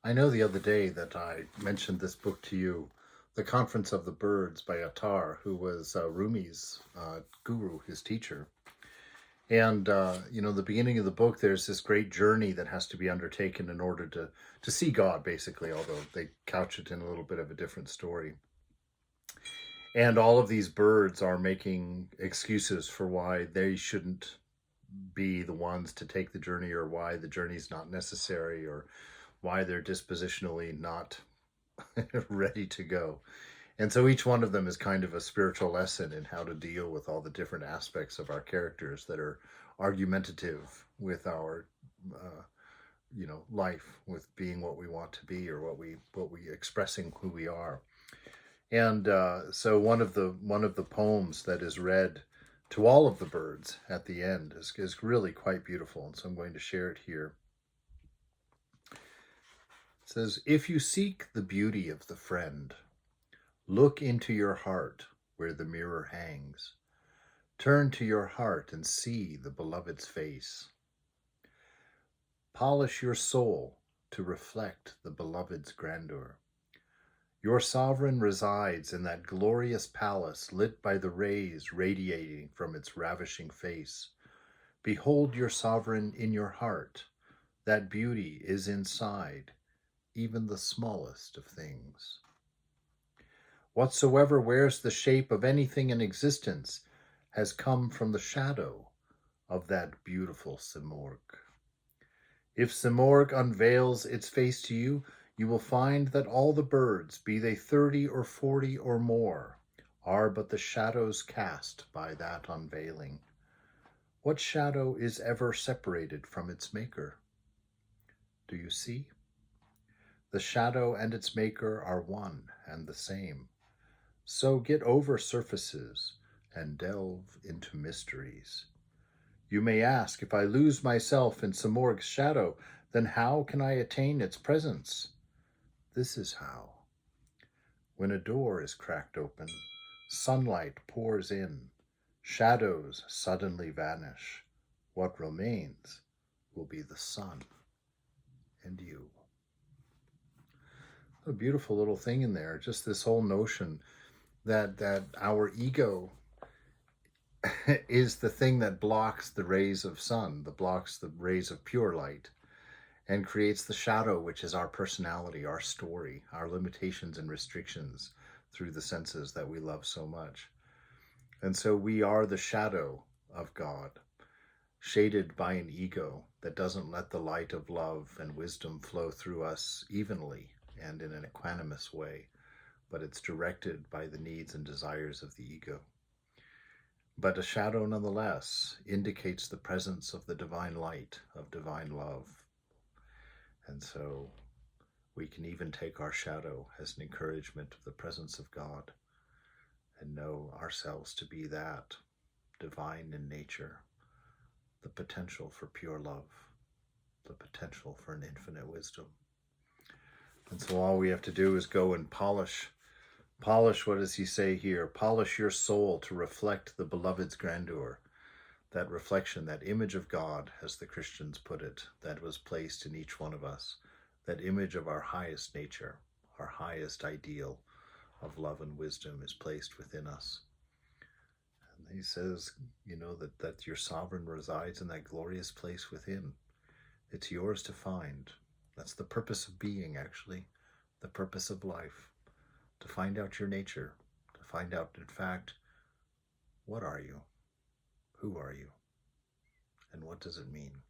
I know the other day that I mentioned this book to you, The Conference of the Birds by Attar, who was Rumi's guru, his teacher. And, the beginning of the book, there's this great journey that has to be undertaken in order to see God, basically, although they couch it in a little bit of a different story. And all of these birds are making excuses for why they shouldn't be the ones to take the journey, or why the journey's not necessary, or why they're dispositionally not ready to go. And so each one of them is kind of a spiritual lesson in how to deal with all the different aspects of our characters that are argumentative with our life, with being what we want to be, or what we expressing who we are. And so one of the poems that is read to all of the birds at the end is really quite beautiful, and so I'm going to share it here. It says, "If you seek the beauty of the friend, look into your heart where the mirror hangs. Turn to your heart and see the beloved's face. Polish your soul to reflect the beloved's grandeur. Your sovereign resides in that glorious palace lit by the rays radiating from its ravishing face. Behold your sovereign in your heart. That beauty is inside even the smallest of things. Whatsoever wears the shape of anything in existence has come from the shadow of that beautiful Simorg. If Simorg unveils its face to you, you will find that all the birds, be they 30 or 40 or more, are but the shadows cast by that unveiling. What shadow is ever separated from its maker? Do you see? The shadow and its maker are one and the same. So get over surfaces and delve into mysteries. You may ask, if I lose myself in Simorg's shadow, then how can I attain its presence? This is how. When a door is cracked open, sunlight pours in, shadows suddenly vanish. What remains will be the sun and you." A beautiful little thing in there, just this whole notion that our ego is the thing that blocks the rays of sun, that blocks the rays of pure light, and creates the shadow, which is our personality, our story, our limitations and restrictions through the senses that we love so much. And so we are the shadow of God, shaded by an ego that doesn't let the light of love and wisdom flow through us evenly and in an equanimous way, but it's directed by the needs and desires of the ego. But a shadow, nonetheless, indicates the presence of the divine light, of divine love. And so we can even take our shadow as an encouragement of the presence of God and know ourselves to be that divine in nature, the potential for pure love, the potential for an infinite wisdom. And so all we have to do is go and polish, what does he say here? Polish your soul to reflect the beloved's grandeur. That reflection, that image of God, as the Christians put it, that was placed in each one of us, that image of our highest nature, our highest ideal of love and wisdom is placed within us. And he says, that your sovereign resides in that glorious place within. It's yours to find. That's the purpose of being, actually, the purpose of life, to find out your nature, to find out, in fact, what are you? Who are you? And what does it mean?